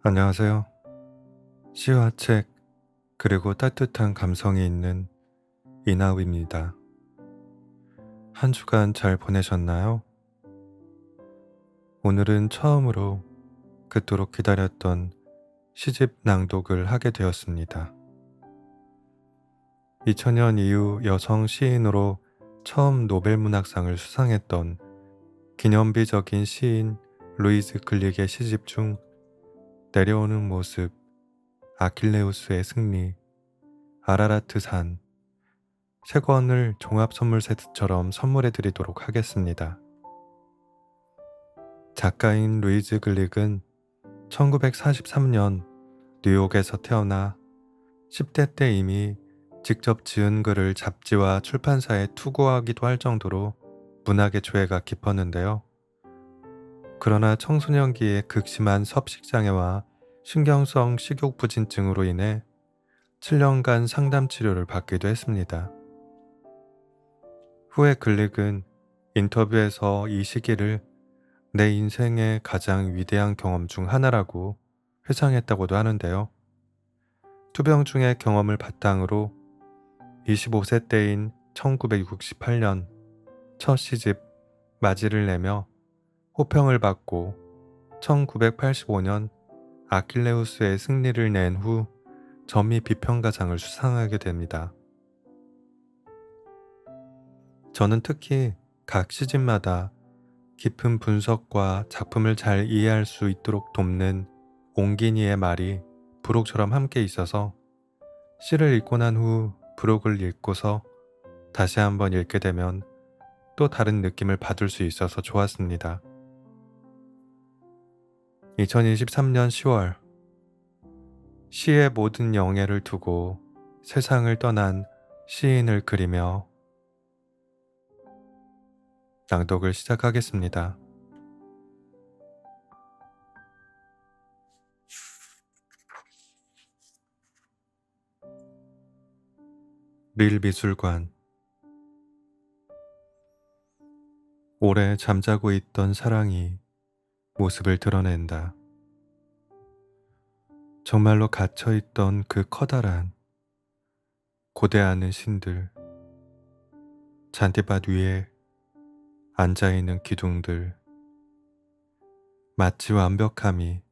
안녕하세요. 시와 책, 그리고 따뜻한 감성이 있는 이나우입니다. 한 주간 잘 보내셨나요? 오늘은 처음으로 그토록 기다렸던 시집 낭독을 하게 되었습니다. 2000년 이후 여성 시인으로 처음 노벨문학상을 수상했던 기념비적인 시인 루이즈 글릭의 시집 중 내려오는 모습, 아킬레우스의 승리, 아라라트 산, 세 권을 종합 선물 세트처럼 선물해 드리도록 하겠습니다. 작가인 루이즈 글릭은 1943년 뉴욕에서 태어나 10대 때 이미 직접 지은 글을 잡지와 출판사에 투고하기도 할 정도로 문학의 조예가 깊었는데요. 그러나 청소년기에 극심한 섭식장애와 신경성 식욕부진증으로 인해 7년간 상담 치료를 받기도 했습니다. 후에 글릭은 인터뷰에서 이 시기를 내 인생의 가장 위대한 경험 중 하나라고 회상했다고도 하는데요. 투병 중의 경험을 바탕으로 25세 때인 1968년 첫 시집 맞이를 내며 호평을 받고 1985년 아킬레우스의 승리를 낸 후 전미 비평가상을 수상하게 됩니다. 저는 특히 각 시집마다 깊은 분석과 작품을 잘 이해할 수 있도록 돕는 옹기니의 말이 부록처럼 함께 있어서 시를 읽고 난 후 부록을 읽고서 다시 한번 읽게 되면 또 다른 느낌을 받을 수 있어서 좋았습니다. 2023년 10월 시의 모든 영예를 두고 세상을 떠난 시인을 그리며 낭독을 시작하겠습니다. 릴 미술관. 오래 잠자고 있던 사랑이 모습을 드러낸다. 정말로 갇혀있던 그 커다란 고대하는 신들, 잔디밭 위에 앉아있는 기둥들, 마치 완벽함이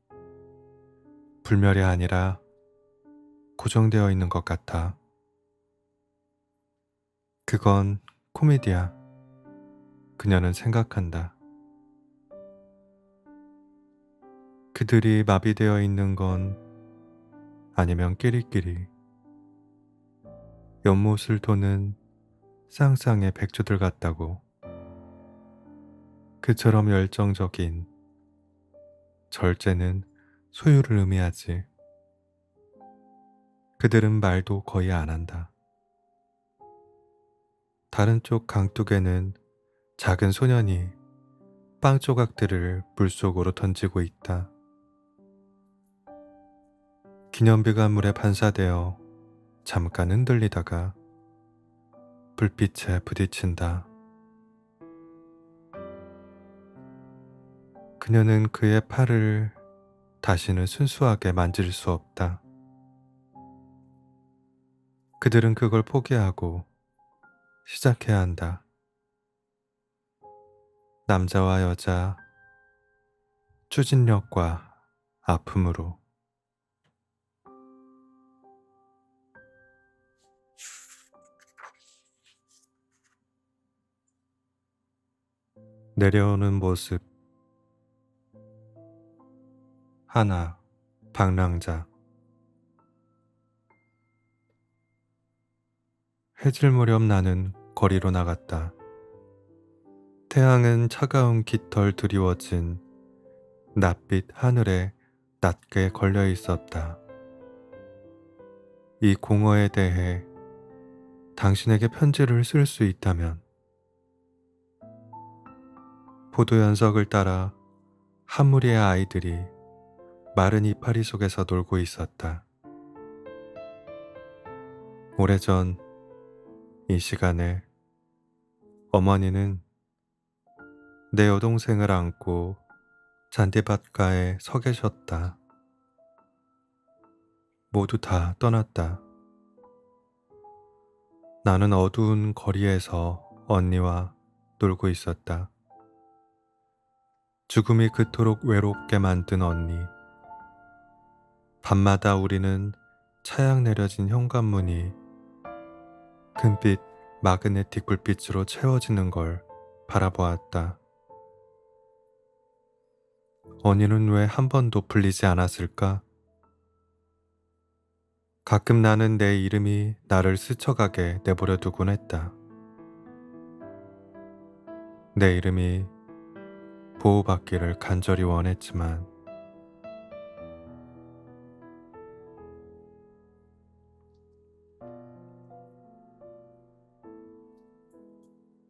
불멸이 아니라 고정되어 있는 것 같아. 그건 코미디야. 그녀는 생각한다. 그들이 마비되어 있는 건 아니면 끼리끼리 연못을 도는 쌍쌍의 백조들 같다고. 그처럼 열정적인 절제는 소유를 의미하지. 그들은 말도 거의 안 한다. 다른 쪽 강둑에는 작은 소년이 빵 조각들을 물속으로 던지고 있다. 기념비가 물에 반사되어 잠깐 흔들리다가 불빛에 부딪힌다. 그녀는 그의 팔을 다시는 순수하게 만질 수 없다. 그들은 그걸 포기하고 시작해야 한다. 남자와 여자, 추진력과 아픔으로. 내려오는 모습. 하나, 방랑자. 해질 무렵 나는 거리로 나갔다. 태양은 차가운 깃털 드리워진 낯빛 하늘에 낮게 걸려 있었다. 이 공허에 대해 당신에게 편지를 쓸 수 있다면. 포도 연석을 따라 한 무리의 아이들이 마른 이파리 속에서 놀고 있었다. 오래전 이 시간에 어머니는 내 여동생을 안고 잔디밭가에 서 계셨다. 모두 다 떠났다. 나는 어두운 거리에서 언니와 놀고 있었다. 죽음이 그토록 외롭게 만든 언니. 밤마다 우리는 차양 내려진 현관문이 금빛 마그네틱 불빛으로 채워지는 걸 바라보았다. 언니는 왜 한 번도 풀리지 않았을까? 가끔 나는 내 이름이 나를 스쳐가게 내버려 두곤 했다. 내 이름이 보호받기를 간절히 원했지만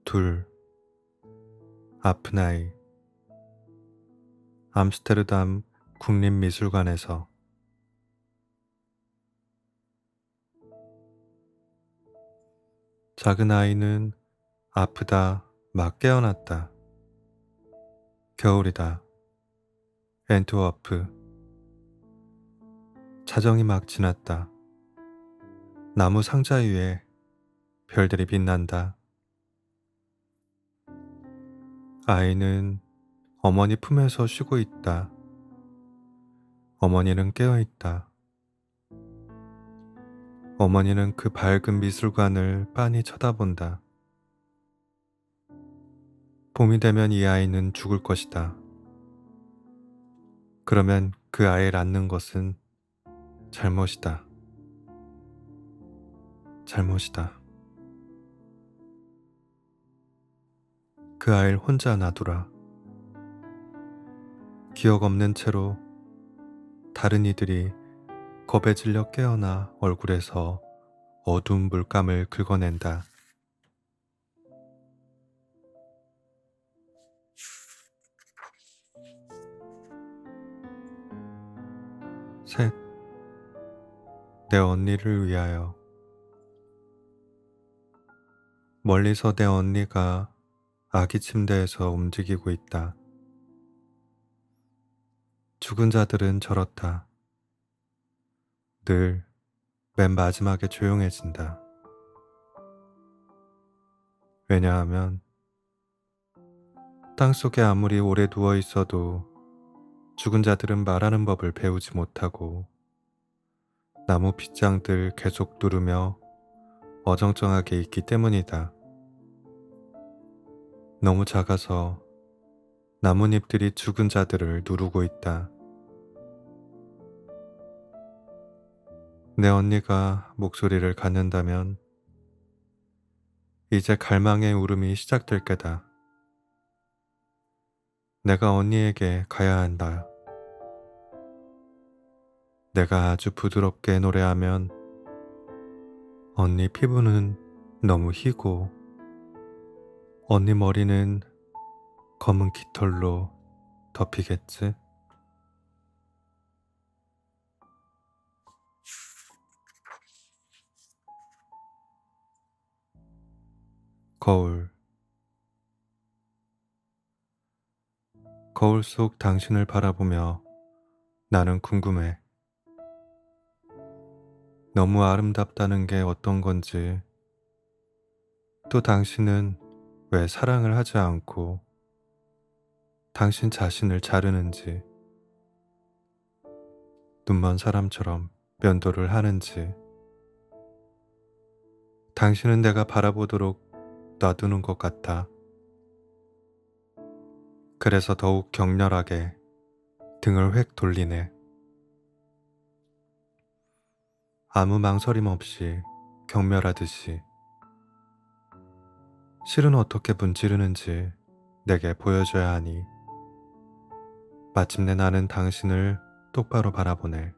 둘, 아픈 아이. 암스테르담 국립미술관에서. 작은 아이는 아프다 막 깨어났다. 겨울이다. 앤트워프. 자정이 막 지났다. 나무 상자 위에 별들이 빛난다. 아이는 어머니 품에서 쉬고 있다. 어머니는 깨어있다. 어머니는 그 밝은 미술관을 빤히 쳐다본다. 봄이 되면 이 아이는 죽을 것이다. 그러면 그 아이를 안는 것은 잘못이다. 잘못이다. 그 아이를 혼자 놔두라. 기억 없는 채로 다른 이들이 겁에 질려 깨어나 얼굴에서 어두운 물감을 긁어낸다. 셋. 내 언니를 위하여. 멀리서 내 언니가 아기 침대에서 움직이고 있다. 죽은 자들은 저렇다. 늘 맨 마지막에 조용해진다. 왜냐하면 땅속에 아무리 오래 누워 있어도 죽은 자들은 말하는 법을 배우지 못하고 나무 빗장들 계속 누르며 어정쩡하게 있기 때문이다. 너무 작아서 나뭇잎들이 죽은 자들을 누르고 있다. 내 언니가 목소리를 갖는다면 이제 갈망의 울음이 시작될 게다. 내가 언니에게 가야 한다. 내가 아주 부드럽게 노래하면 언니 피부는 너무 희고 언니 머리는 검은 깃털로 덮이겠지? 거울. 거울 속 당신을 바라보며 나는 궁금해. 너무 아름답다는 게 어떤 건지, 또 당신은 왜 사랑을 하지 않고 당신 자신을 자르는지, 눈먼 사람처럼 면도를 하는지, 당신은 내가 바라보도록 놔두는 것 같아. 그래서 더욱 격렬하게 등을 획 돌리네. 아무 망설임 없이 경멸하듯이. 실은 어떻게 문지르는지 내게 보여줘야 하니 마침내 나는 당신을 똑바로 바라보네.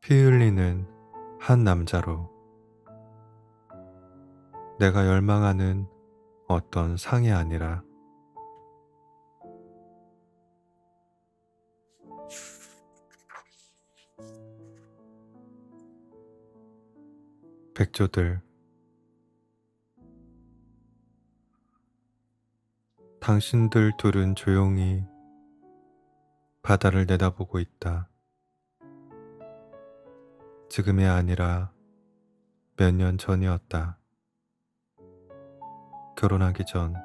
피 흘리는 한 남자로. 내가 열망하는 어떤 상이 아니라. 백조들. 당신들 둘은 조용히 바다를 내다보고 있다. 지금이 아니라 몇 년 전이었다. 결혼하기 전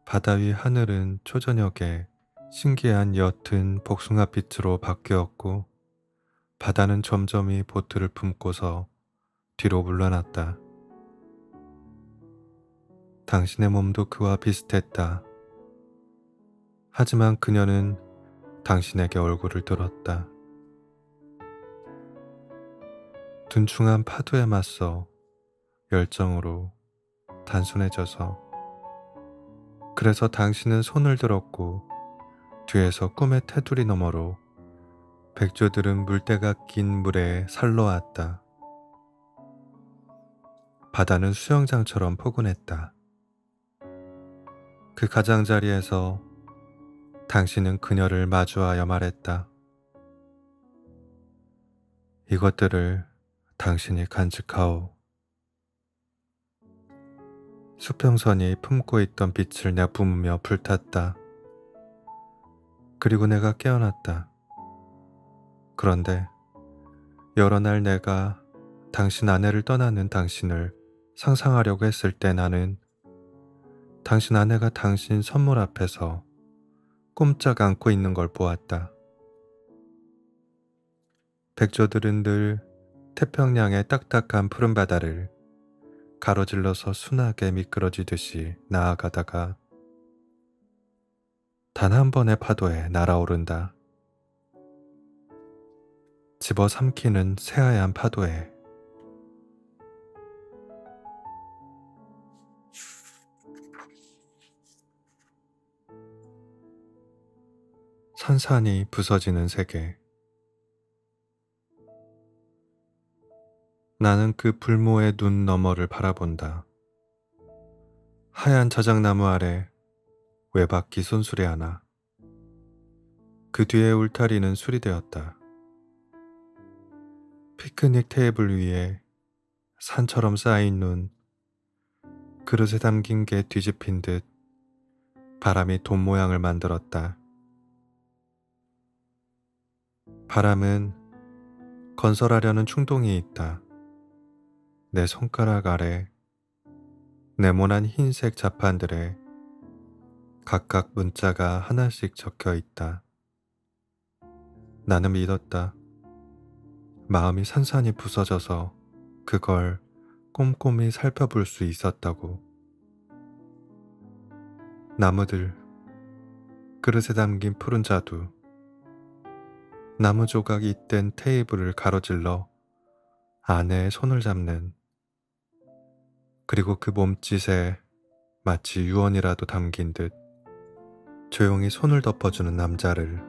바다 위 하늘은 초저녁에 신기한 옅은 복숭아빛으로 바뀌었고 바다는 점점이 보트를 품고서 뒤로 물러났다. 당신의 몸도 그와 비슷했다. 하지만 그녀는 당신에게 얼굴을 들었다. 둔충한 파도에 맞서 열정으로 단순해져서 그래서 당신은 손을 들었고 뒤에서 꿈의 테두리 너머로 백조들은 물때가 낀 물에 살러왔다. 바다는 수영장처럼 포근했다. 그 가장자리에서 당신은 그녀를 마주하여 말했다. 이것들을 당신이 간직하오. 수평선이 품고 있던 빛을 내뿜으며 불탔다. 그리고 내가 깨어났다. 그런데 여러 날 내가 당신 아내를 떠나는 당신을 상상하려고 했을 때 나는 당신 아내가 당신 선물 앞에서 꼼짝 않고 있는 걸 보았다. 백조들은 늘 태평양의 딱딱한 푸른 바다를 가로질러서 순하게 미끄러지듯이 나아가다가 단 한 번의 파도에 날아오른다. 집어삼키는 새하얀 파도에. 산산이 부서지는 세계. 나는 그 불모의 눈 너머를 바라본다. 하얀 자작나무 아래 외바퀴 손수레 하나. 그 뒤에 울타리는 수리되었다. 피크닉 테이블 위에 산처럼 쌓인 눈, 그릇에 담긴 게 뒤집힌 듯 바람이 돈 모양을 만들었다. 바람은 건설하려는 충동이 있다. 내 손가락 아래 네모난 흰색 자판들에 각각 문자가 하나씩 적혀 있다. 나는 믿었다. 마음이 산산이 부서져서 그걸 꼼꼼히 살펴볼 수 있었다고. 나무들, 그릇에 담긴 푸른 자두, 나무 조각이 잇댄 테이블을 가로질러 아내의 손을 잡는, 그리고 그 몸짓에 마치 유언이라도 담긴 듯 조용히 손을 덮어주는 남자를.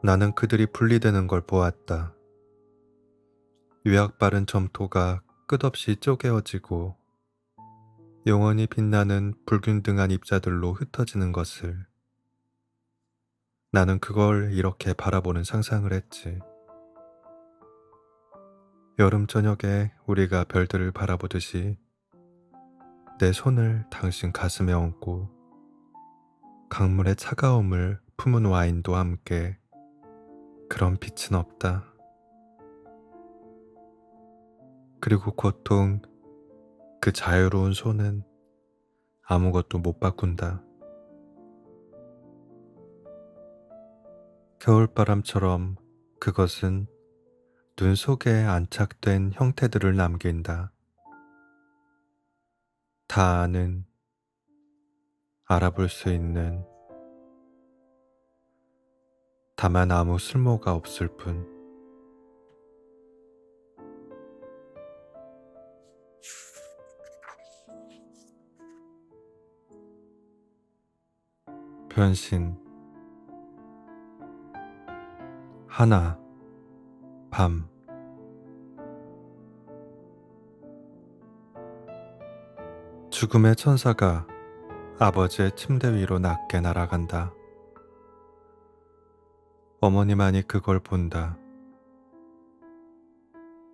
나는 그들이 분리되는 걸 보았다. 유약 바른 점토가 끝없이 쪼개어지고 영원히 빛나는 불균등한 입자들로 흩어지는 것을. 나는 그걸 이렇게 바라보는 상상을 했지. 여름 저녁에 우리가 별들을 바라보듯이 내 손을 당신 가슴에 얹고 강물의 차가움을 품은 와인도 함께. 그런 빛은 없다. 그리고 고통, 그 자유로운 손은 아무것도 못 바꾼다. 겨울바람처럼 그것은 눈 속에 안착된 형태들을 남긴다. 다 아는, 알아볼 수 있는, 다만 아무 쓸모가 없을 뿐. 변신. 하나, 밤. 죽음의 천사가 아버지의 침대 위로 낮게 날아간다. 어머니만이 그걸 본다.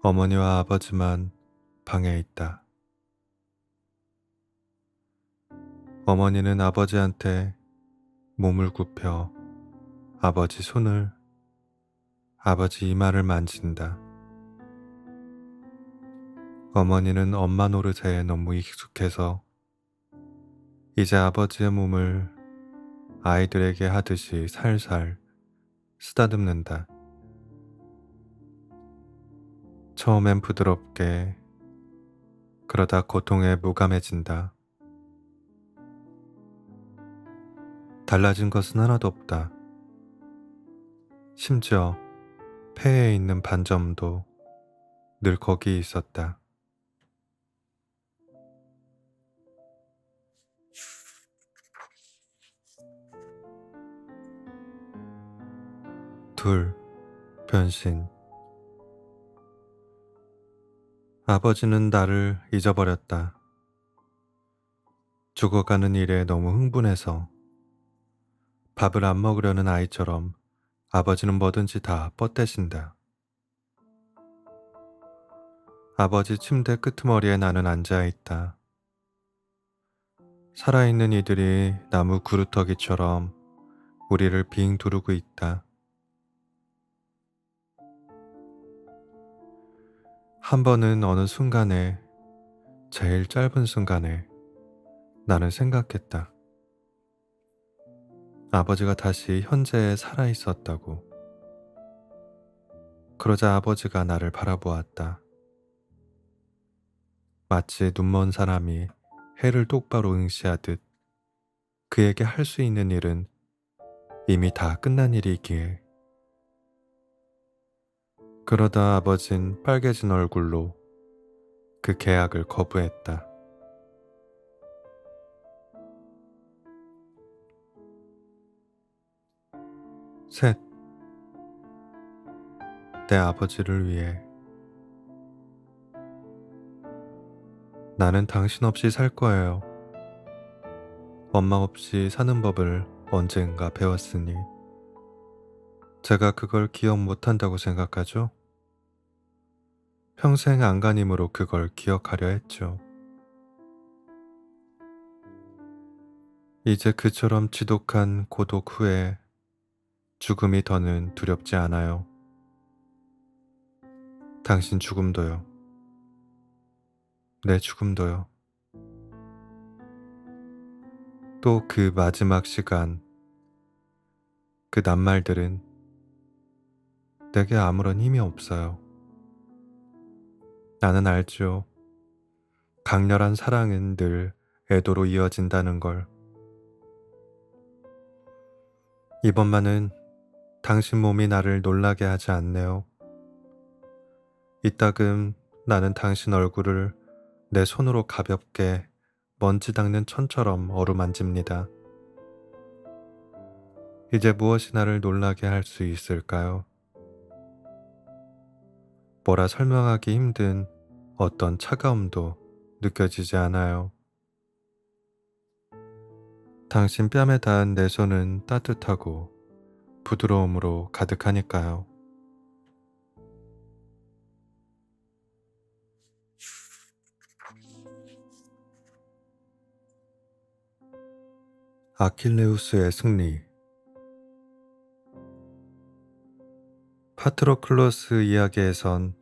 어머니와 아버지만 방에 있다. 어머니는 아버지한테 몸을 굽혀 아버지 손을, 아버지 이마를 만진다. 어머니는 엄마 노릇에 너무 익숙해서 이제 아버지의 몸을 아이들에게 하듯이 살살 쓰다듬는다. 처음엔 부드럽게, 그러다 고통에 무감해진다. 달라진 것은 하나도 없다. 심지어 폐에 있는 반점도 늘 거기 있었다. 둘, 변신. 아버지는 나를 잊어버렸다. 죽어가는 일에 너무 흥분해서 밥을 안 먹으려는 아이처럼 아버지는 뭐든지 다 뻗대신다. 아버지 침대 끄트머리에 나는 앉아있다. 살아있는 이들이 나무 그루터기처럼 우리를 빙 두르고 있다. 한 번은 어느 순간에, 제일 짧은 순간에 나는 생각했다. 아버지가 다시 현재에 살아있었다고. 그러자 아버지가 나를 바라보았다. 마치 눈먼 사람이 해를 똑바로 응시하듯 그에게 할 수 있는 일은 이미 다 끝난 일이기에. 그러다 아버진 빨개진 얼굴로 그 계약을 거부했다. 셋, 내 아버지를 위해. 나는 당신 없이 살 거예요. 엄마 없이 사는 법을 언젠가 배웠으니 제가 그걸 기억 못한다고 생각하죠? 평생 안간힘으로 그걸 기억하려 했죠. 이제 그처럼 지독한 고독 후에 죽음이 더는 두렵지 않아요. 당신 죽음도요. 내 죽음도요. 또 그 마지막 시간, 그 낱말들은 내게 아무런 힘이 없어요. 나는 알죠. 강렬한 사랑은 늘 애도로 이어진다는 걸. 이번만은 당신 몸이 나를 놀라게 하지 않네요. 이따금 나는 당신 얼굴을 내 손으로 가볍게 먼지 닦는 천처럼 어루만집니다. 이제 무엇이 나를 놀라게 할 수 있을까요? 뭐라 설명하기 힘든 어떤 차가움도 느껴지지 않아요. 당신 뺨에 닿은 내 손은 따뜻하고 부드러움으로 가득하니까요. 아킬레우스의 승리. 파트로클로스 이야기에선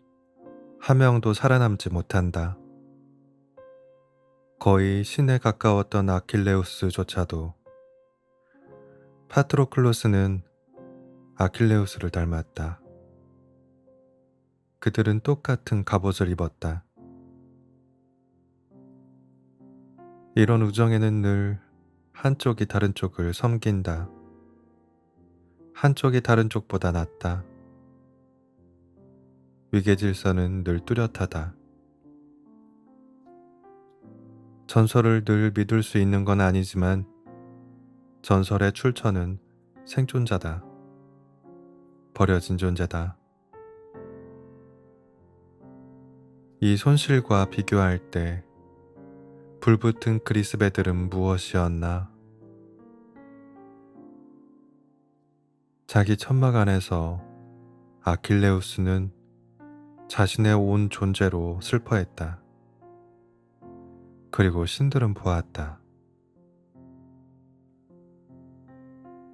한 명도 살아남지 못한다. 거의 신에 가까웠던 아킬레우스조차도. 파트로클로스는 아킬레우스를 닮았다. 그들은 똑같은 갑옷을 입었다. 이런 우정에는 늘 한쪽이 다른 쪽을 섬긴다. 한쪽이 다른 쪽보다 낫다. 위계질서는 늘 뚜렷하다. 전설을 늘 믿을 수 있는 건 아니지만 전설의 출처는 생존자다. 버려진 존재다. 이 손실과 비교할 때 불붙은 그리스배들은 무엇이었나? 자기 천막 안에서 아킬레우스는 자신의 온 존재로 슬퍼했다. 그리고 신들은 보았다.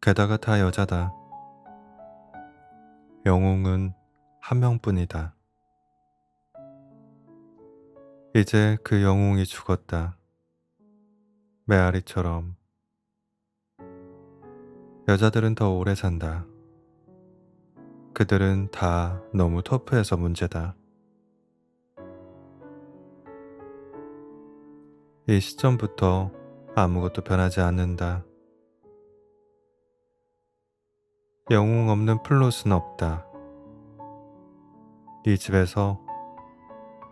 게다가 다 여자다. 영웅은 한 명뿐이다. 이제 그 영웅이 죽었다. 메아리처럼. 여자들은 더 오래 산다. 그들은 다 너무 터프해서 문제다. 이 시점부터 아무것도 변하지 않는다. 영웅 없는 플롯은 없다. 이 집에서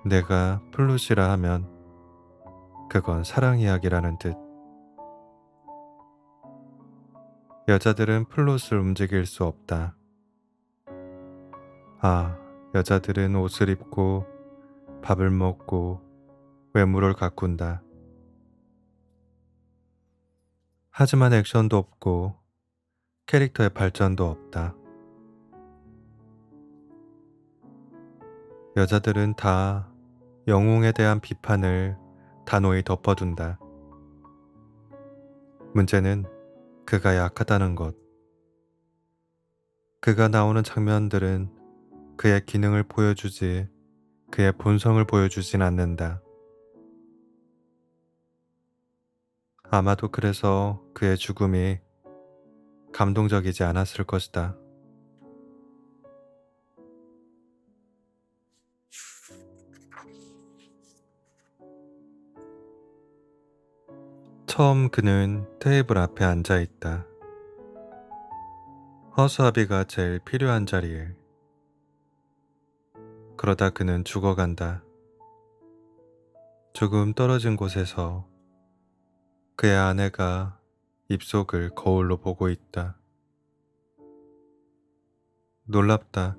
내가 플롯이라 하면 그건 사랑 이야기라는 듯. 여자들은 플롯을 움직일 수 없다. 아, 여자들은 옷을 입고 밥을 먹고 외모를 가꾼다. 하지만 액션도 없고 캐릭터의 발전도 없다. 여자들은 다 영웅에 대한 비판을 단호히 덮어둔다. 문제는 그가 약하다는 것. 그가 나오는 장면들은 그의 기능을 보여주지 그의 본성을 보여주진 않는다. 아마도 그래서 그의 죽음이 감동적이지 않았을 것이다. 처음 그는 테이블 앞에 앉아 있다. 허수아비가 제일 필요한 자리에. 그러다 그는 죽어간다. 조금 떨어진 곳에서 그의 아내가 입속을 거울로 보고 있다. 놀랍다.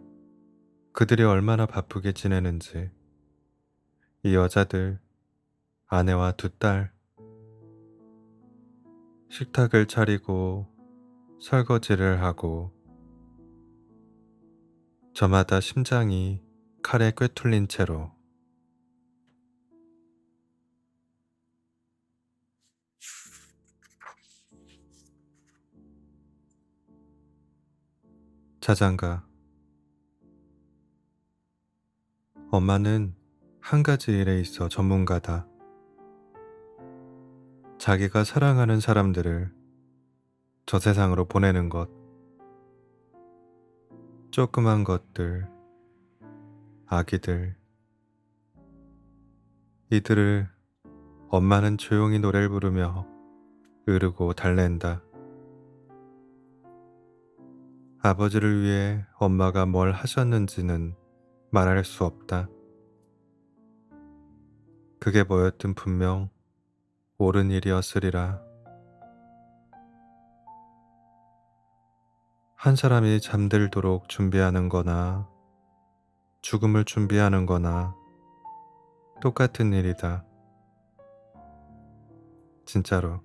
그들이 얼마나 바쁘게 지내는지. 이 여자들, 아내와 두 딸, 식탁을 차리고 설거지를 하고 저마다 심장이 칼에 꿰뚫린 채로. 자장가. 엄마는 한 가지 일에 있어 전문가다. 자기가 사랑하는 사람들을 저 세상으로 보내는 것. 조그만 것들, 아기들. 이들을 엄마는 조용히 노래를 부르며 으르고 달랜다. 아버지를 위해 엄마가 뭘 하셨는지는 말할 수 없다. 그게 뭐였든 분명 옳은 일이었으리라. 한 사람이 잠들도록 준비하는 거나 죽음을 준비하는 거나 똑같은 일이다. 진짜로.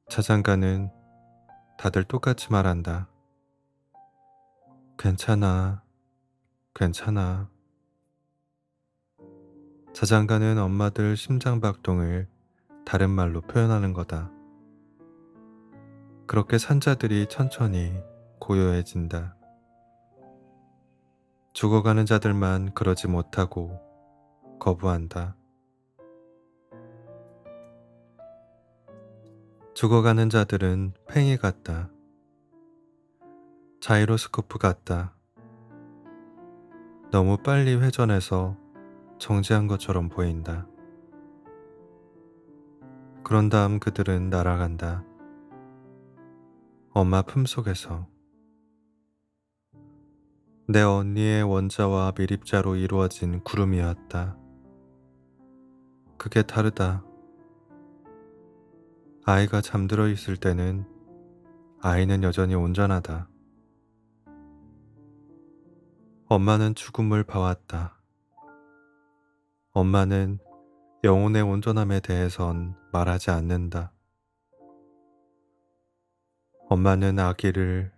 자장가는 다들 똑같이 말한다. 괜찮아, 괜찮아. 자장가는 엄마들 심장박동을 다른 말로 표현하는 거다. 그렇게 산자들이 천천히 고요해진다. 죽어가는 자들만 그러지 못하고 거부한다. 죽어가는 자들은 팽이 같다. 자이로스코프 같다. 너무 빨리 회전해서 정지한 것처럼 보인다. 그런 다음 그들은 날아간다. 엄마 품속에서. 내 언니의 원자와 미립자로 이루어진 구름이었다. 그게 다르다. 아이가 잠들어 있을 때는 아이는 여전히 온전하다. 엄마는 죽음을 봐왔다. 엄마는 영혼의 온전함에 대해선 말하지 않는다. 엄마는 아기를,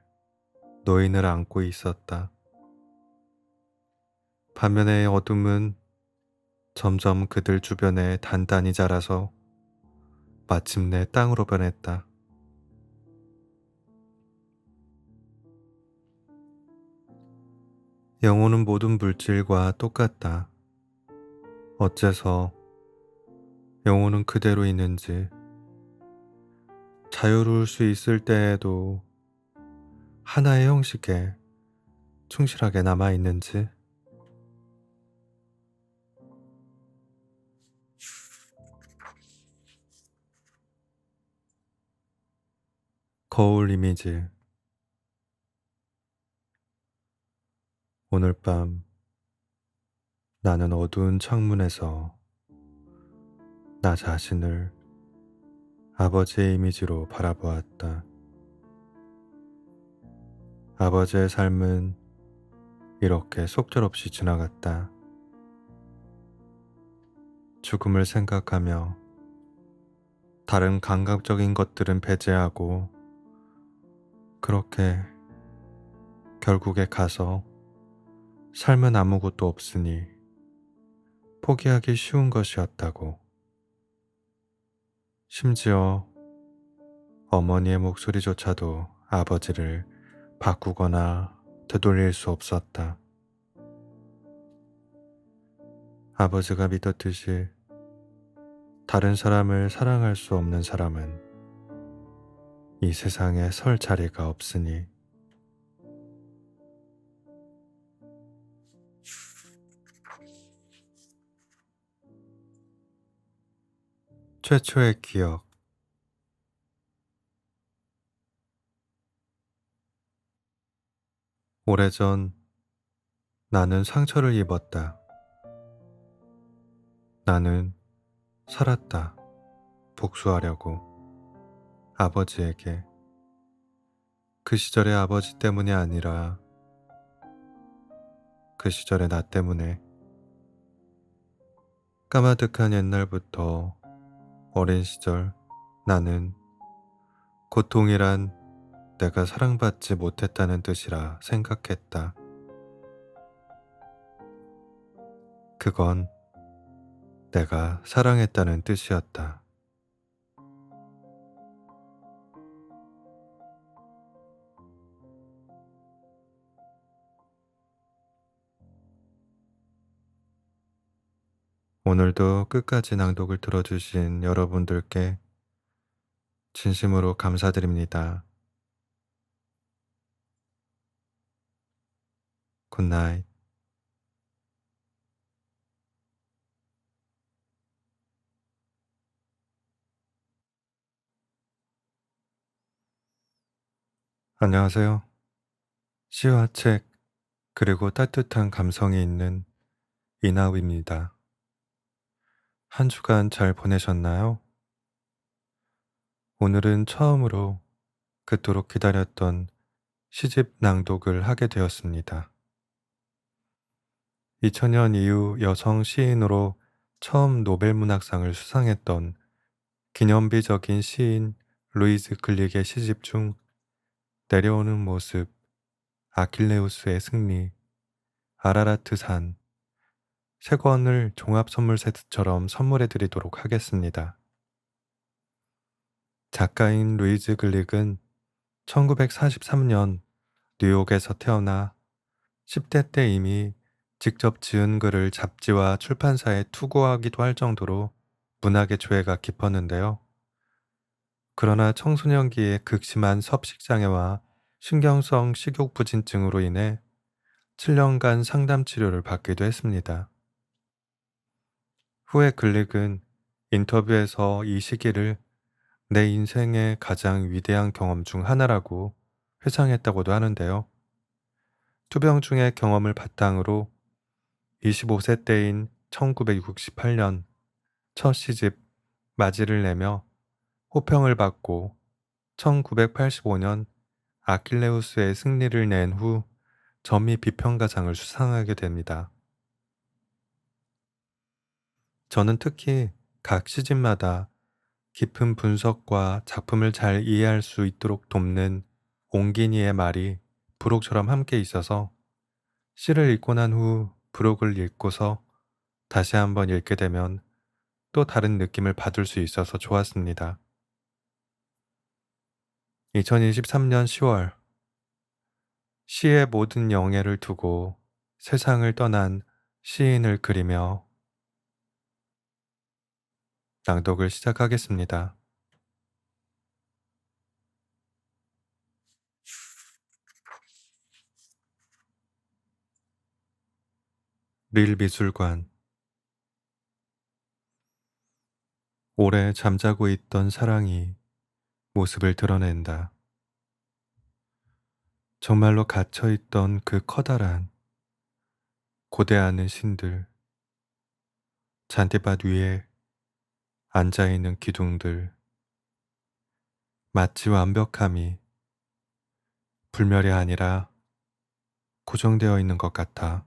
노인을 안고 있었다. 반면에 어둠은 점점 그들 주변에 단단히 자라서 마침내 땅으로 변했다. 영혼은 모든 물질과 똑같다. 어째서 영혼은 그대로 있는지, 자유로울 수 있을 때에도 하나의 형식에 충실하게 남아 있는지, 거울 이미지. 오늘 밤 나는 어두운 창문에서 나 자신을 아버지의 이미지로 바라보았다. 아버지의 삶은 이렇게 속절없이 지나갔다. 죽음을 생각하며 다른 감각적인 것들은 배제하고 그렇게 결국에 가서 삶은 아무것도 없으니 포기하기 쉬운 것이었다고. 심지어 어머니의 목소리조차도 아버지를 바꾸거나 되돌릴 수 없었다. 아버지가 믿었듯이 다른 사람을 사랑할 수 없는 사람은 이 세상에 설 자리가 없으니. 최초의 기억. 오래전 나는 상처를 입었다. 나는 살았다. 복수하려고. 아버지에게. 그 시절의 아버지 때문이 아니라 그 시절의 나 때문에. 까마득한 옛날부터 어린 시절 나는 고통이란 내가 사랑받지 못했다는 뜻이라 생각했다. 그건 내가 사랑했다는 뜻이었다. 오늘도 끝까지 낭독을 들어주신 여러분들께 진심으로 감사드립니다. 굿나잇. 안녕하세요. 시와 책, 그리고 따뜻한 감성이 있는 이나우입니다. 한 주간 잘 보내셨나요? 오늘은 처음으로 그토록 기다렸던 시집 낭독을 하게 되었습니다. 2000년 이후 여성 시인으로 처음 노벨문학상을 수상했던 기념비적인 시인 루이즈 글릭의 시집 중 내려오는 모습, 아킬레우스의 승리, 아라라트 산, 세 권을 종합 선물 세트처럼 선물해 드리도록 하겠습니다. 작가인 루이즈 글릭은 1943년 뉴욕에서 태어나 10대 때 이미 직접 지은 글을 잡지와 출판사에 투고하기도 할 정도로 문학의 조예가 깊었는데요. 그러나 청소년기에 극심한 섭식장애와 신경성 식욕부진증으로 인해 7년간 상담 치료를 받기도 했습니다. 후에 글릭은 인터뷰에서 이 시기를 내 인생의 가장 위대한 경험 중 하나라고 회상했다고도 하는데요. 투병 중의 경험을 바탕으로 25세 때인 1968년 첫 시집 맞이를 내며 호평을 받고 1985년 아킬레우스의 승리를 낸 후 전미 비평가상을 수상하게 됩니다. 저는 특히 각 시집마다 깊은 분석과 작품을 잘 이해할 수 있도록 돕는 옹기니의 말이 부록처럼 함께 있어서 시를 읽고 난 후 부록을 읽고서 다시 한번 읽게 되면 또 다른 느낌을 받을 수 있어서 좋았습니다. 2023년 10월 시의 모든 영예를 두고 세상을 떠난 시인을 그리며 낭독을 시작하겠습니다. 릴 미술관. 오래 잠자고 있던 사랑이 모습을 드러낸다. 정말로 갇혀있던 그 커다란 고대하는 신들, 잔디밭 위에 앉아있는 기둥들, 마치 완벽함이 불멸이 아니라 고정되어 있는 것 같아.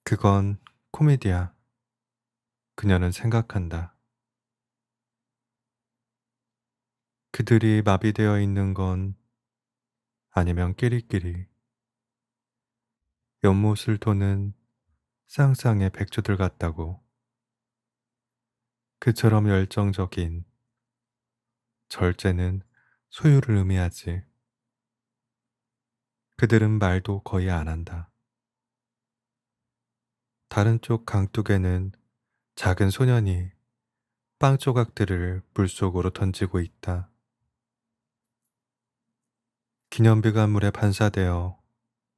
그건 코미디야. 그녀는 생각한다. 그들이 마비되어 있는 건 아니면 끼리끼리 연못을 도는 쌍쌍의 백조들 같다고. 그처럼 열정적인 절제는 소유를 의미하지. 그들은 말도 거의 안 한다. 다른 쪽 강둑에는 작은 소년이 빵 조각들을 물속으로 던지고 있다. 기념비가 물에 반사되어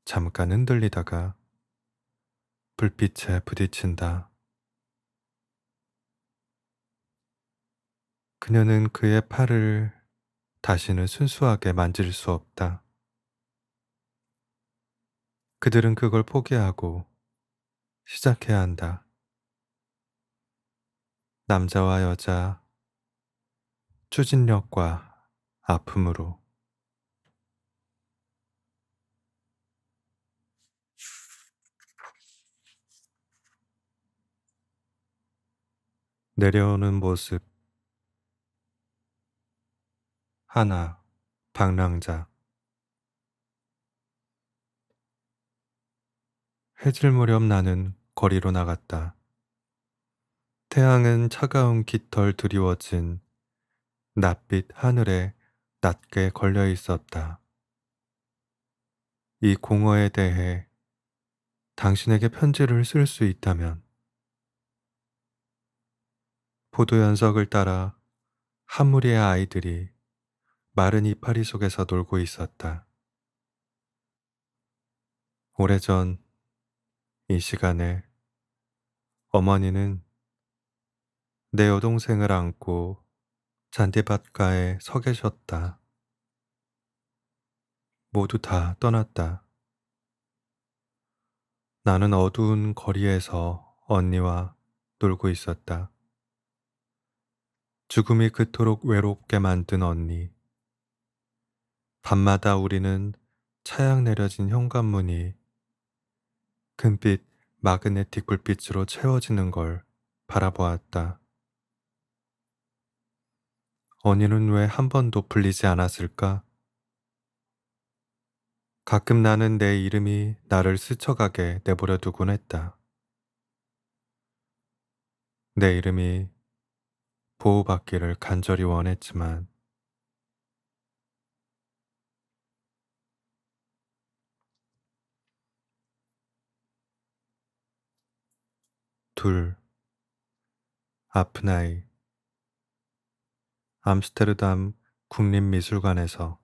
잠깐 흔들리다가 불빛에 부딪힌다. 그녀는 그의 팔을 다시는 순수하게 만질 수 없다. 그들은 그걸 포기하고 시작해야 한다. 남자와 여자, 추진력과 아픔으로. 내려오는 모습. 하나, 방랑자. 해질 무렵 나는 거리로 나갔다. 태양은 차가운 깃털 드리워진 낯빛 하늘에 낮게 걸려 있었다. 이 공허에 대해 당신에게 편지를 쓸 수 있다면. 포도 연석을 따라 한 무리의 아이들이 마른 이파리 속에서 놀고 있었다. 오래전 이 시간에 어머니는 내 여동생을 안고 잔디밭가에 서 계셨다. 모두 다 떠났다. 나는 어두운 거리에서 언니와 놀고 있었다. 죽음이 그토록 외롭게 만든 언니. 밤마다 우리는 차양 내려진 현관문이 금빛 마그네틱 불빛으로 채워지는 걸 바라보았다. 언니는 왜 한 번도 풀리지 않았을까? 가끔 나는 내 이름이 나를 스쳐가게 내버려 두곤 했다. 내 이름이 보호받기를 간절히 원했지만 둘, 아픈 아이. 암스테르담 국립미술관에서.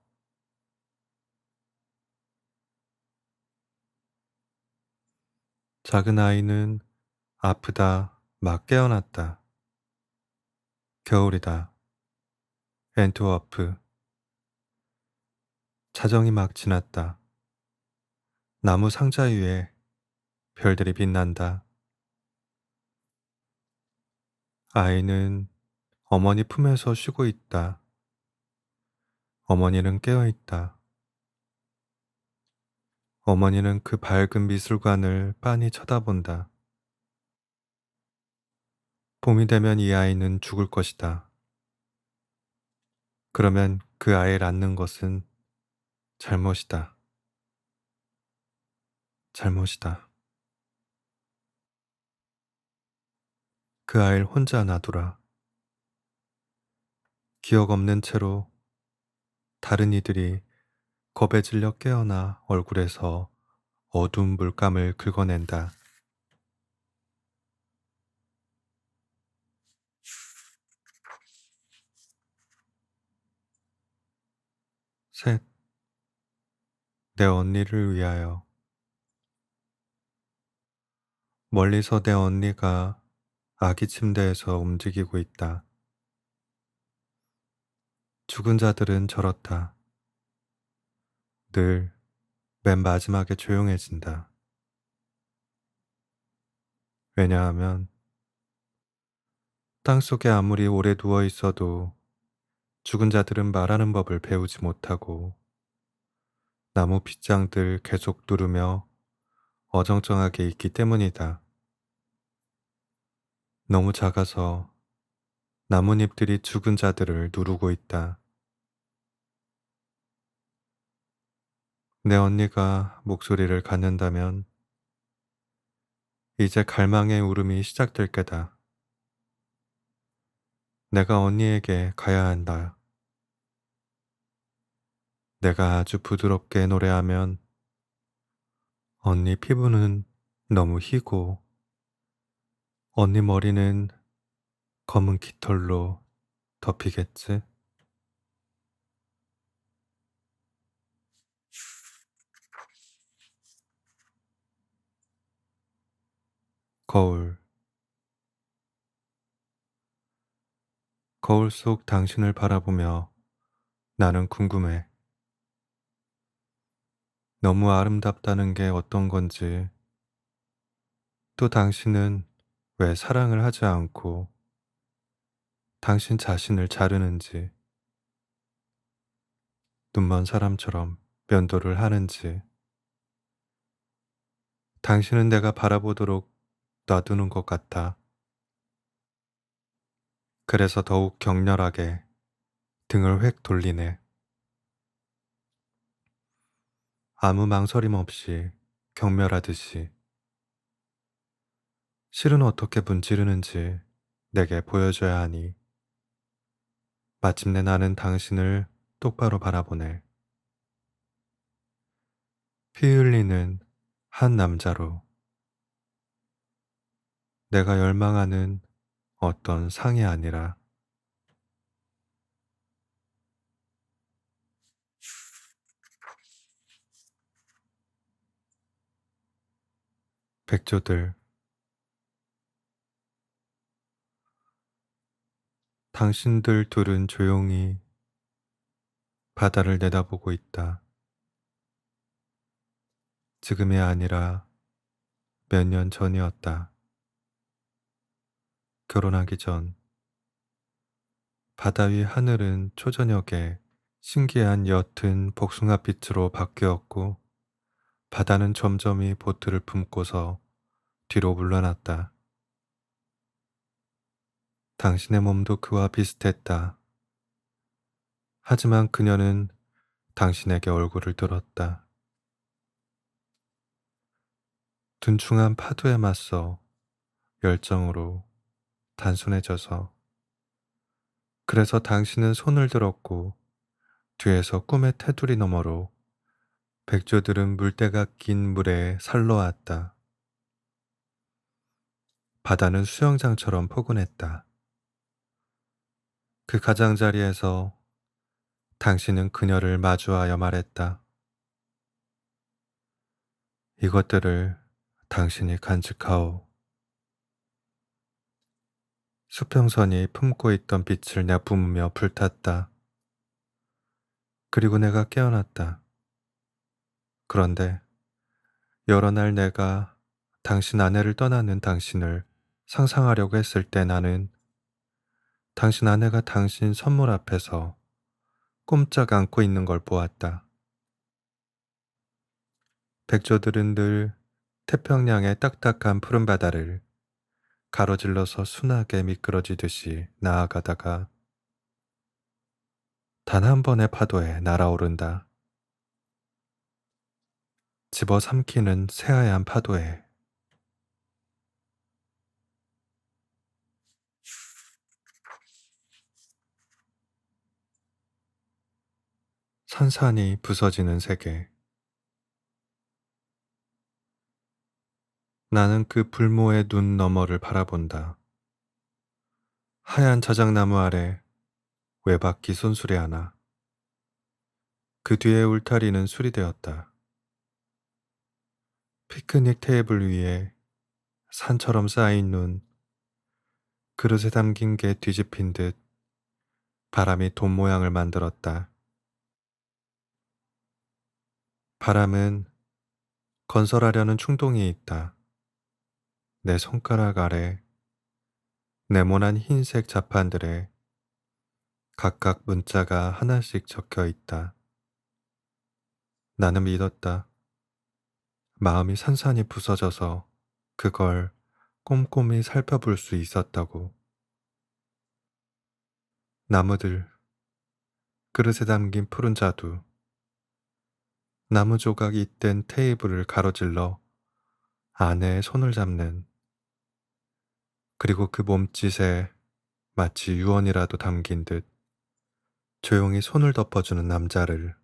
작은 아이는 아프다 막 깨어났다. 겨울이다. 앤트워프. 자정이 막 지났다. 나무 상자 위에 별들이 빛난다. 아이는 어머니 품에서 쉬고 있다. 어머니는 깨어 있다. 어머니는 그 밝은 미술관을 빤히 쳐다본다. 봄이 되면 이 아이는 죽을 것이다. 그러면 그 아이를 안는 것은 잘못이다. 잘못이다. 그 아이를 혼자 놔두라. 기억 없는 채로 다른 이들이 겁에 질려 깨어나 얼굴에서 어두운 물감을 긁어낸다. 셋, 내 언니를 위하여. 멀리서 내 언니가 아기 침대에서 움직이고 있다. 죽은 자들은 저렇다. 늘 맨 마지막에 조용해진다. 왜냐하면 땅속에 아무리 오래 누워 있어도 죽은 자들은 말하는 법을 배우지 못하고 나무 빗장들 계속 누르며 어정쩡하게 있기 때문이다. 너무 작아서 나뭇잎들이 죽은 자들을 누르고 있다. 내 언니가 목소리를 갖는다면 이제 갈망의 울음이 시작될 게다. 내가 언니에게 가야 한다. 내가 아주 부드럽게 노래하면 언니 피부는 너무 희고 언니 머리는 검은 깃털로 덮이겠지? 거울, 거울 속 당신을 바라보며 나는 궁금해. 너무 아름답다는 게 어떤 건지, 또 당신은 왜 사랑을 하지 않고 당신 자신을 자르는지, 눈먼 사람처럼 면도를 하는지, 당신은 내가 바라보도록 놔두는 것 같아. 그래서 더욱 격렬하게 등을 획 돌리네. 아무 망설임 없이 경멸하듯이. 실은 어떻게 문지르는지 내게 보여줘야 하니 마침내 나는 당신을 똑바로 바라보네. 피 흘리는 한 남자로 내가 열망하는 어떤 상이 아니라 백조들, 당신들 둘은 조용히 바다를 내다보고 있다. 지금이 아니라 몇 년 전이었다. 결혼하기 전 바다 위 하늘은 초저녁에 신기한 옅은 복숭아빛으로 바뀌었고 바다는 점점이 보트를 품고서 뒤로 물러났다. 당신의 몸도 그와 비슷했다. 하지만 그녀는 당신에게 얼굴을 들었다. 둔충한 파도에 맞서 열정으로 단순해져서 그래서 당신은 손을 들었고 뒤에서 꿈의 테두리 너머로 백조들은 물때가 낀 물에 살러왔다. 바다는 수영장처럼 포근했다. 그 가장자리에서 당신은 그녀를 마주하여 말했다. 이것들을 당신이 간직하오. 수평선이 품고 있던 빛을 내뿜으며 불탔다. 그리고 내가 깨어났다. 그런데 여러 날 내가 당신 아내를 떠나는 당신을 상상하려고 했을 때 나는 당신 아내가 당신 선물 앞에서 꼼짝 않고 있는 걸 보았다. 백조들은 늘 태평양의 딱딱한 푸른 바다를 가로질러서 순하게 미끄러지듯이 나아가다가 단 한 번의 파도에 날아오른다. 집어삼키는 새하얀 파도에 산산이 부서지는 세계. 나는 그 불모의 눈 너머를 바라본다. 하얀 자작나무 아래 외바퀴 손수레 하나. 그 뒤에 울타리는 수리되었다. 피크닉 테이블 위에 산처럼 쌓인 눈, 그릇에 담긴 게 뒤집힌 듯 바람이 돈 모양을 만들었다. 바람은 건설하려는 충동이 있다. 내 손가락 아래 네모난 흰색 자판들에 각각 문자가 하나씩 적혀 있다. 나는 믿었다. 마음이 산산이 부서져서 그걸 꼼꼼히 살펴볼 수 있었다고. 나무들, 그릇에 담긴 푸른 자두, 나무 조각이 잇된 테이블을 가로질러 아내의 손을 잡는, 그리고 그 몸짓에 마치 유언이라도 담긴 듯 조용히 손을 덮어주는 남자를.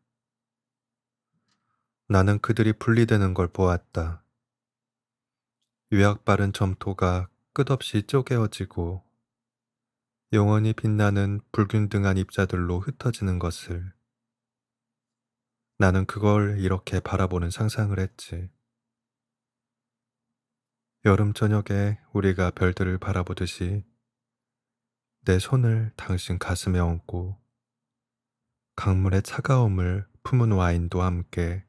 나는 그들이 분리되는 걸 보았다. 유약 바른 점토가 끝없이 쪼개어지고 영원히 빛나는 불균등한 입자들로 흩어지는 것을. 나는 그걸 이렇게 바라보는 상상을 했지. 여름 저녁에 우리가 별들을 바라보듯이 내 손을 당신 가슴에 얹고 강물의 차가움을 품은 와인도 함께.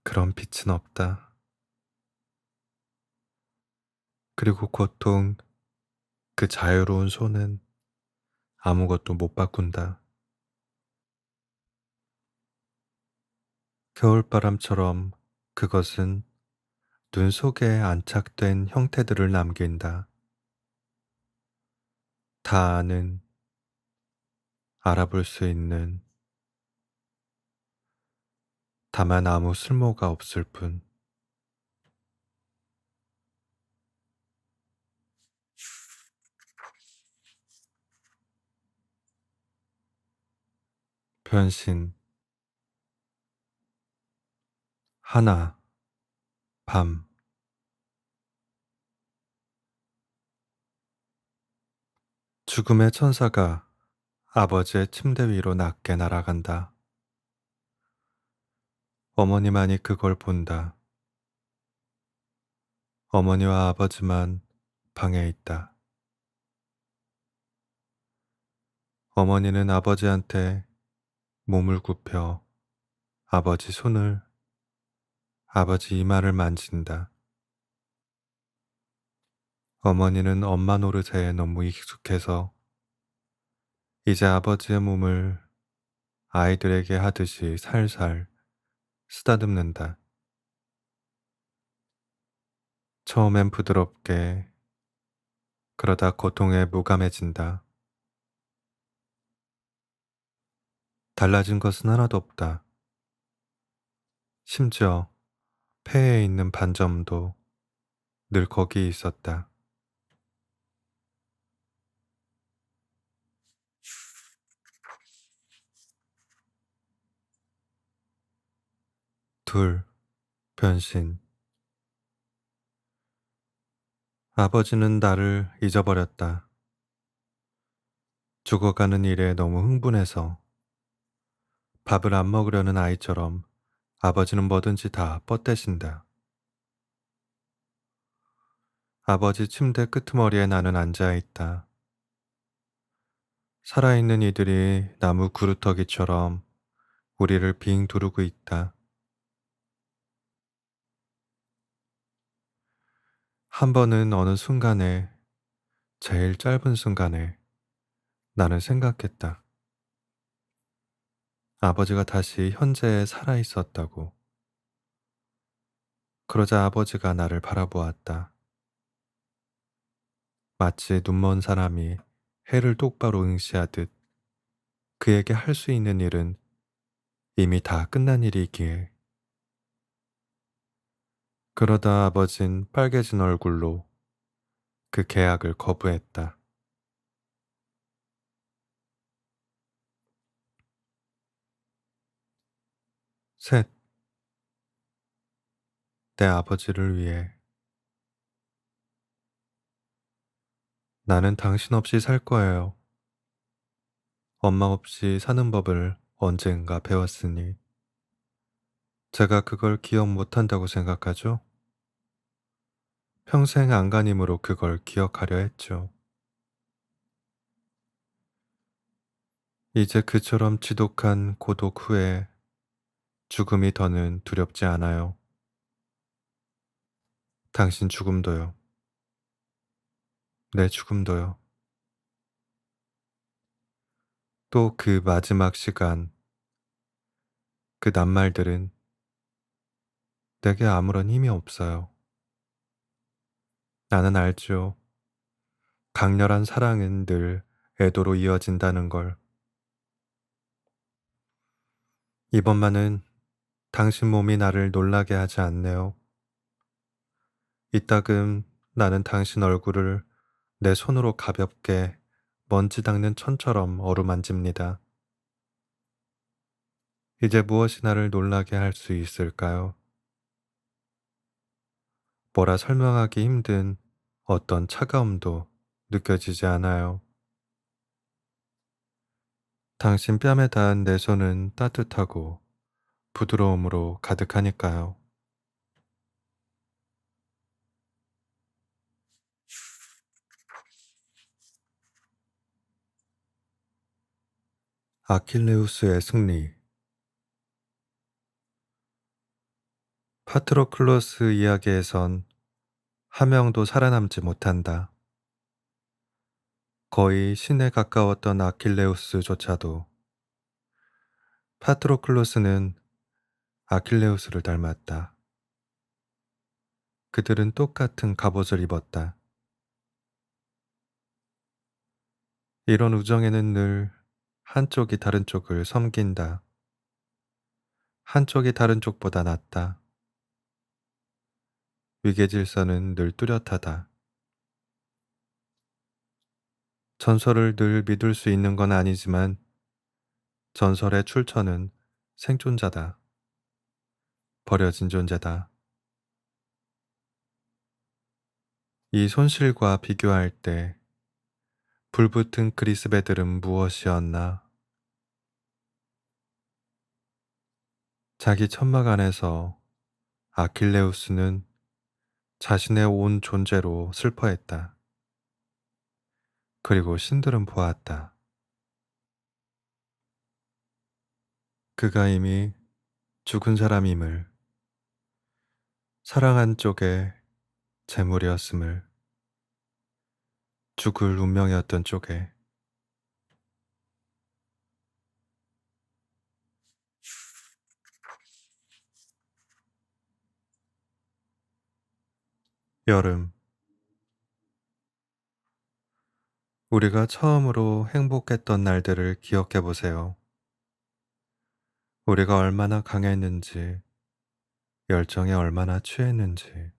그런 빛은 없다. 그리고 고통, 그 자유로운 손은 아무것도 못 바꾼다. 겨울바람처럼 그것은 눈 속에 안착된 형태들을 남긴다. 다 아는, 알아볼 수 있는, 다만 아무 쓸모가 없을 뿐. 변신, 하나, 밤. 죽음의 천사가 아버지의 침대 위로 낮게 날아간다. 어머니만이 그걸 본다. 어머니와 아버지만 방에 있다. 어머니는 아버지한테 몸을 굽혀 아버지 손을, 아버지 이마를 만진다. 어머니는 엄마 노릇에 너무 익숙해서 이제 아버지의 몸을 아이들에게 하듯이 살살 쓰다듬는다. 처음엔 부드럽게, 그러다 고통에 무감해진다. 달라진 것은 하나도 없다. 심지어 폐에 있는 반점도 늘 거기 있었다. 둘, 변신. 아버지는 나를 잊어버렸다. 죽어가는 일에 너무 흥분해서 밥을 안 먹으려는 아이처럼 아버지는 뭐든지 다 뻗대신다. 아버지 침대 끄트머리에 나는 앉아있다. 살아있는 이들이 나무 그루터기처럼 우리를 빙 두르고 있다. 한 번은 어느 순간에, 제일 짧은 순간에 나는 생각했다. 아버지가 다시 현재에 살아있었다고. 그러자 아버지가 나를 바라보았다. 마치 눈먼 사람이 해를 똑바로 응시하듯 그에게 할 수 있는 일은 이미 다 끝난 일이기에. 그러다 아버진 빨개진 얼굴로 그 계약을 거부했다. 셋, 내 아버지를 위해. 나는 당신 없이 살 거예요. 엄마 없이 사는 법을 언젠가 배웠으니 제가 그걸 기억 못한다고 생각하죠? 평생 안간힘으로 그걸 기억하려 했죠. 이제 그처럼 지독한 고독 후에 죽음이 더는 두렵지 않아요. 당신 죽음도요. 내 죽음도요. 또 그 마지막 시간, 그 낱말들은 내게 아무런 힘이 없어요. 나는 알죠. 강렬한 사랑은 늘 애도로 이어진다는 걸. 이번만은 당신 몸이 나를 놀라게 하지 않네요. 이따금 나는 당신 얼굴을 내 손으로 가볍게 먼지 닦는 천처럼 어루만집니다. 이제 무엇이 나를 놀라게 할 수 있을까요? 뭐라 설명하기 힘든 어떤 차가움도 느껴지지 않아요. 당신 뺨에 닿은 내 손은 따뜻하고 부드러움으로 가득하니까요. 아킬레우스의 승리. 파트로클로스 이야기에선 한 명도 살아남지 못한다. 거의 신에 가까웠던 아킬레우스조차도 파트로클로스는 아킬레우스를 닮았다. 그들은 똑같은 갑옷을 입었다. 이런 우정에는 늘 한쪽이 다른 쪽을 섬긴다. 한쪽이 다른 쪽보다 낫다. 위계 질서는 늘 뚜렷하다. 전설을 늘 믿을 수 있는 건 아니지만 전설의 출처는 생존자다. 버려진 존재다. 이 손실과 비교할 때 불붙은 그리스배들은 무엇이었나? 자기 천막 안에서 아킬레우스는 자신의 온 존재로 슬퍼했다. 그리고 신들은 보았다. 그가 이미 죽은 사람임을, 사랑한 쪽에 재물이었음을, 죽을 운명이었던 쪽에. 여름, 우리가 처음으로 행복했던 날들을 기억해 보세요. 우리가 얼마나 강했는지, 열정에 얼마나 취했는지.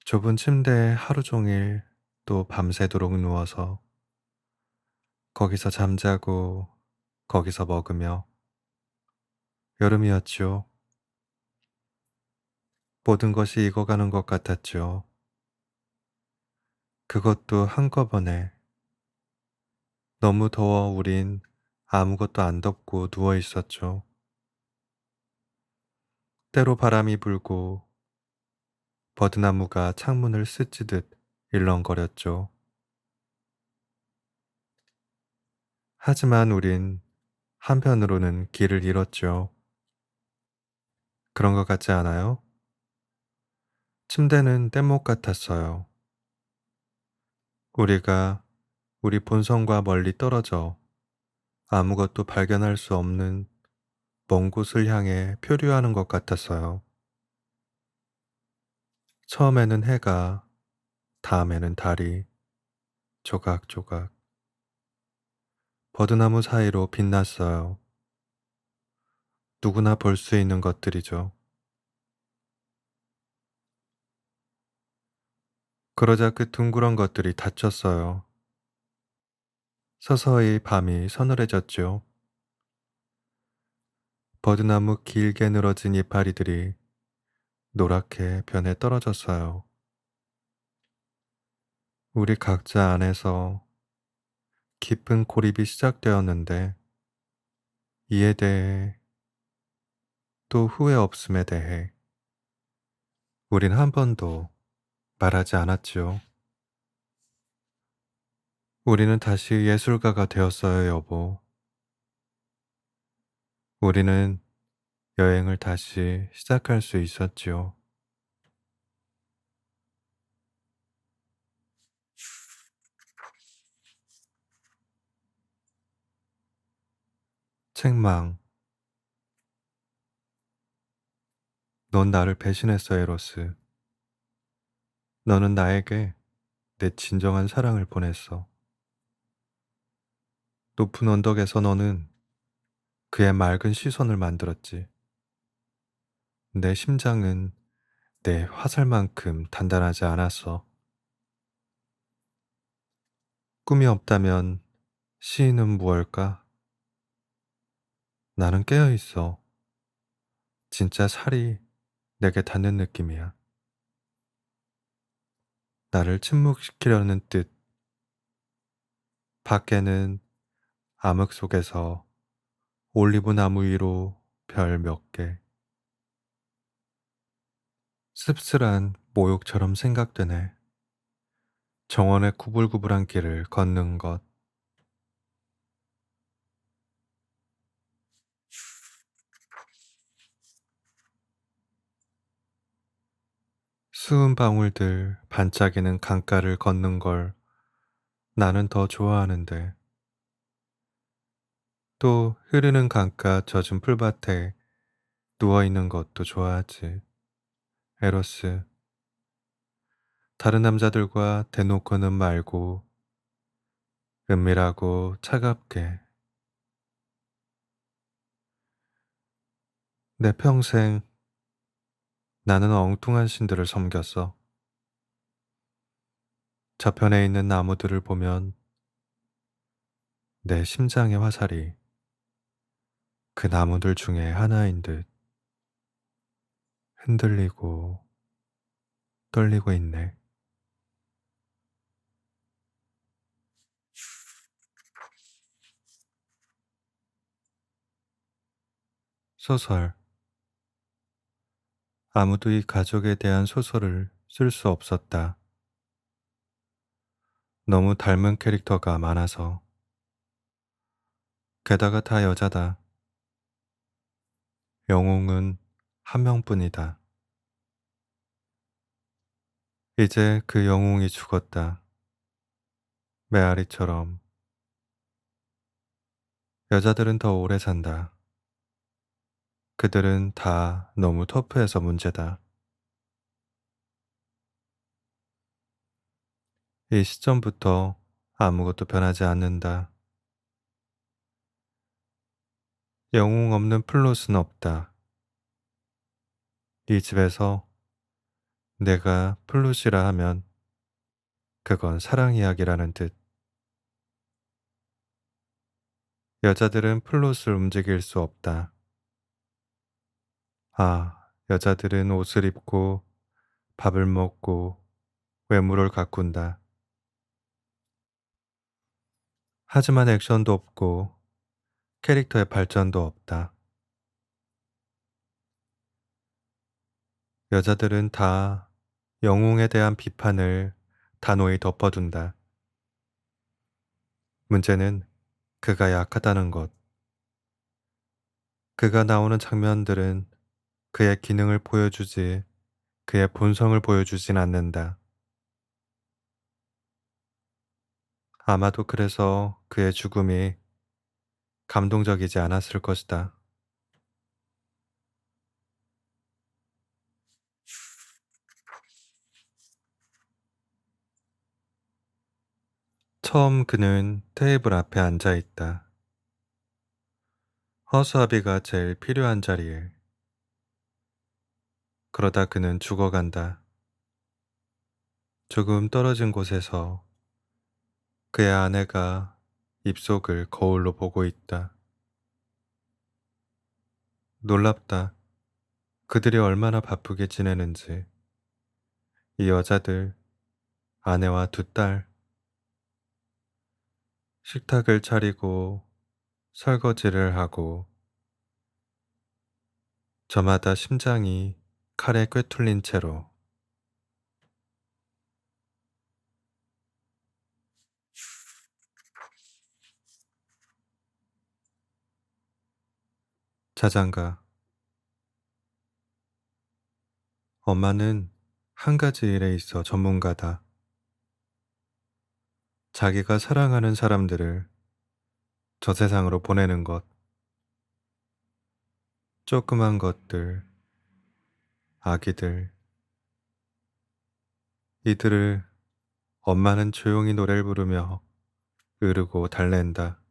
좁은 침대에 하루 종일 또 밤새도록 누워서 거기서 잠자고 거기서 먹으며 여름이었죠. 모든 것이 익어가는 것 같았죠. 그것도 한꺼번에. 너무 더워 우린 아무것도 안 덮고 누워 있었죠. 때로 바람이 불고 버드나무가 창문을 스치듯 일렁거렸죠. 하지만 우린 한편으로는 길을 잃었죠. 그런 것 같지 않아요? 침대는 뗏목 같았어요. 우리가 우리 본성과 멀리 떨어져 아무것도 발견할 수 없는 먼 곳을 향해 표류하는 것 같았어요. 처음에는 해가, 다음에는 달이 조각조각 버드나무 사이로 빛났어요. 누구나 볼 수 있는 것들이죠. 그러자 그 둥그런 것들이 닫혔어요. 서서히 밤이 서늘해졌죠. 버드나무 길게 늘어진 이파리들이 노랗게 변해 떨어졌어요. 우리 각자 안에서 깊은 고립이 시작되었는데 이에 대해 또 후회 없음에 대해 우린 한 번도 말하지 않았지요. 우리는 다시 예술가가 되었어요, 여보. 우리는 여행을 다시 시작할 수 있었지요. 책망. 넌 나를 배신했어, 에로스. 너는 나에게 내 진정한 사랑을 보냈어. 높은 언덕에서 너는 그의 맑은 시선을 만들었지. 내 심장은 내 화살만큼 단단하지 않았어. 꿈이 없다면 시인은 무엇일까? 나는 깨어 있어. 진짜 살이 내게 닿는 느낌이야. 나를 침묵시키려는 뜻. 밖에는 암흑 속에서 올리브 나무 위로 별 몇 개. 씁쓸한 모욕처럼 생각되네. 정원의 구불구불한 길을 걷는 것. 수은 방울들 반짝이는 강가를 걷는 걸 나는 더 좋아하는데 또 흐르는 강가 젖은 풀밭에 누워있는 것도 좋아하지. 에로스, 다른 남자들과 대놓고는 말고 은밀하고 차갑게 내 평생 나는 엉뚱한 신들을 섬겼어. 저편에 있는 나무들을 보면 내 심장의 화살이 그 나무들 중에 하나인 듯 흔들리고 떨리고 있네. 소설. 아무도 이 가족에 대한 소설을 쓸 수 없었다. 너무 닮은 캐릭터가 많아서. 게다가 다 여자다. 영웅은 한 명뿐이다. 이제 그 영웅이 죽었다. 메아리처럼. 여자들은 더 오래 산다. 그들은 다 너무 터프해서 문제다. 이 시점부터 아무것도 변하지 않는다. 영웅 없는 플롯은 없다. 이 집에서 내가 플롯이라 하면 그건 사랑 이야기라는 듯. 여자들은 플롯을 움직일 수 없다. 아, 여자들은 옷을 입고 밥을 먹고 외모를 가꾼다. 하지만 액션도 없고 캐릭터의 발전도 없다. 여자들은 다 영웅에 대한 비판을 단호히 덮어둔다. 문제는 그가 약하다는 것. 그가 나오는 장면들은 그의 기능을 보여주지 그의 본성을 보여주진 않는다. 아마도 그래서 그의 죽음이 감동적이지 않았을 것이다. 처음 그는 테이블 앞에 앉아 있다. 허수아비가 제일 필요한 자리에. 그러다 그는 죽어간다. 조금 떨어진 곳에서 그의 아내가 입속을 거울로 보고 있다. 놀랍다. 그들이 얼마나 바쁘게 지내는지. 이 여자들 아내와 두 딸, 식탁을 차리고 설거지를 하고 저마다 심장이 칼에 꿰뚫린 채로 자장가. 엄마는 한 가지 일에 있어 전문가다. 자기가 사랑하는 사람들을 저 세상으로 보내는 것, 조그만 것들, 아기들, 이들을 엄마는 조용히 노래를 부르며 으르고 달랜다.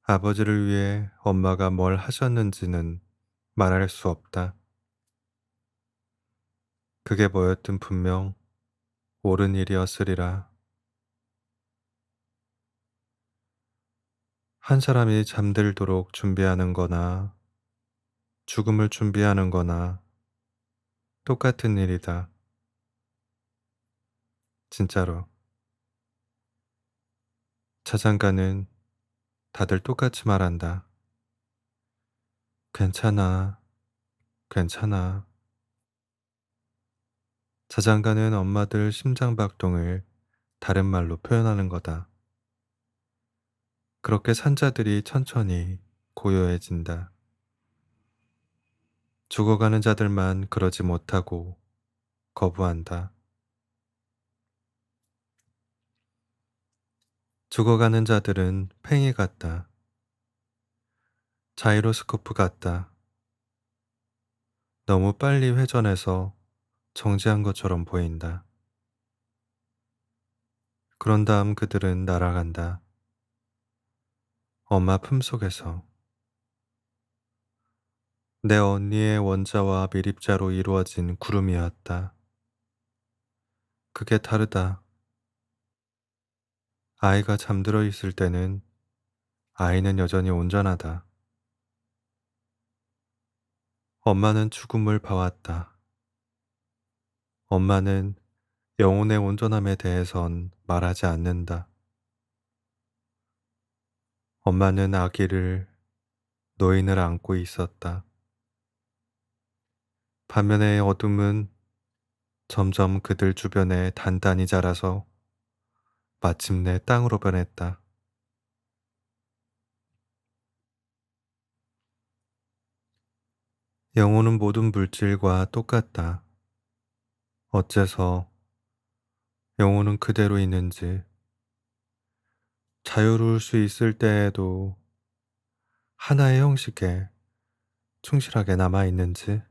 아버지를 위해 엄마가 뭘 하셨는지는 말할 수 없다. 그게 뭐였든 분명 옳은 일이었으리라. 한 사람이 잠들도록 준비하는 거나 죽음을 준비하는 거나 똑같은 일이다. 진짜로. 자장가는 다들 똑같이 말한다. 괜찮아, 괜찮아. 자장가는 엄마들 심장박동을 다른 말로 표현하는 거다. 그렇게 산자들이 천천히 고요해진다. 죽어가는 자들만 그러지 못하고 거부한다. 죽어가는 자들은 팽이 같다. 자이로스코프 같다. 너무 빨리 회전해서 정지한 것처럼 보인다. 그런 다음 그들은 날아간다. 엄마 품속에서. 내 언니의 원자와 미립자로 이루어진 구름이었다. 그게 다르다. 아이가 잠들어 있을 때는 아이는 여전히 온전하다. 엄마는 죽음을 봐왔다. 엄마는 영혼의 온전함에 대해선 말하지 않는다. 엄마는 아기를, 노인을 안고 있었다. 반면에 어둠은 점점 그들 주변에 단단히 자라서 마침내 땅으로 변했다. 영혼은 모든 물질과 똑같다. 어째서 영혼은 그대로 있는지, 자유로울 수 있을 때에도 하나의 형식에 충실하게 남아있는지.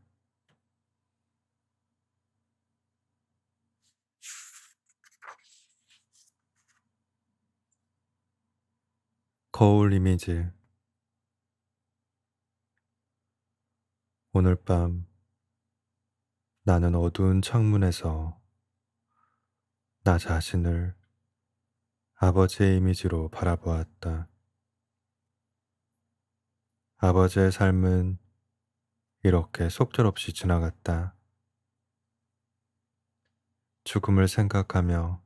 거울 이미지. 오늘 밤 나는 어두운 창문에서 나 자신을 아버지의 이미지로 바라보았다. 아버지의 삶은 이렇게 속절없이 지나갔다. 죽음을 생각하며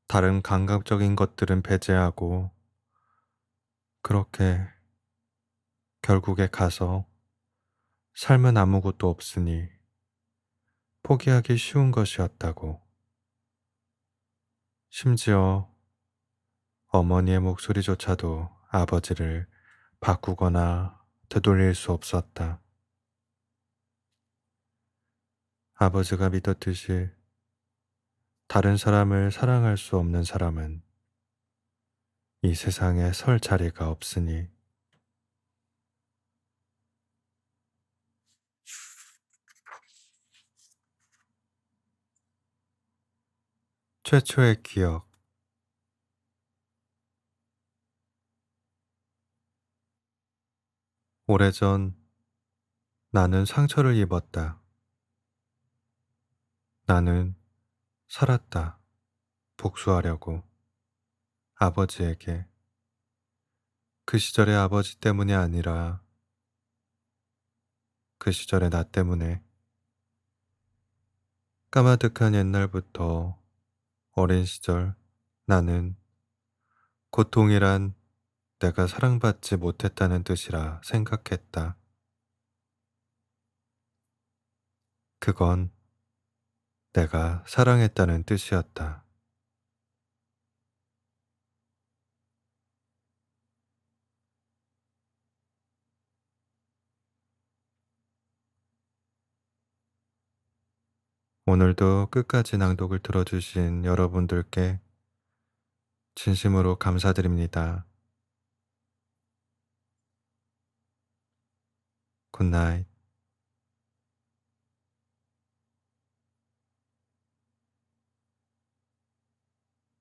다른 감각적인 것들은 배제하고 그렇게 결국에 가서 삶은 아무것도 없으니 포기하기 쉬운 것이었다고. 심지어 어머니의 목소리조차도 아버지를 바꾸거나 되돌릴 수 없었다. 아버지가 믿었듯이 다른 사람을 사랑할 수 없는 사람은 이 세상에 설 자리가 없으니. 최초의 기억. 오래전 나는 상처를 입었다. 나는 살았다. 복수하려고. 아버지에게. 그 시절의 아버지 때문이 아니라 그 시절의 나 때문에. 까마득한 옛날부터 어린 시절 나는 고통이란 내가 사랑받지 못했다는 뜻이라 생각했다. 그건 내가 사랑했다는 뜻이었다. 오늘도 끝까지 낭독을 들어주신 여러분들께 진심으로 감사드립니다. 굿나잇.